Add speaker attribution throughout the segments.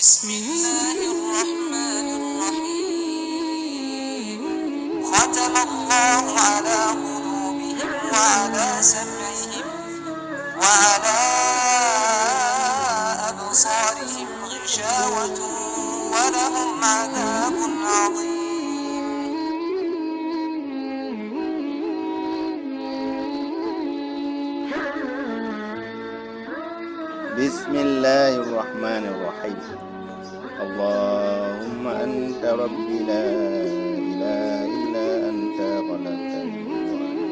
Speaker 1: بسم الله الرحمن الرحيم ختم الله على قلوبهم وعلى سمعهم وعلى أبصارهم غشاوة ولهم عذاب عظيم.
Speaker 2: بسم الله الرحمن الرحيم. اللهم أنت ربي لا إله إلا أنت خلقتني وأنا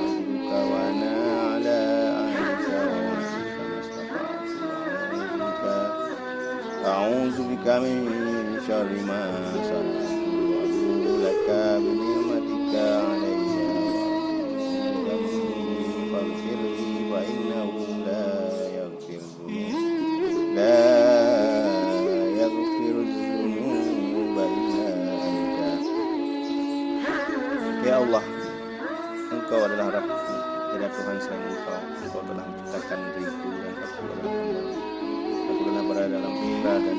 Speaker 2: عبدك وأنا على عهدك ووعدك ما استطعت أعوذ بك من شر ما صنعت وأبوء لك بنعمتك علي وأتوب فاغفر لي فإنه لا يغفر الذنوب إلا أنت. Ya Allah, Engkau adalah Rabbku, tidak Tuhan selain Engkau. Engkau telah menciptakan diriku dan aku adalah hamba. Aku telah berada dalam fitrah dan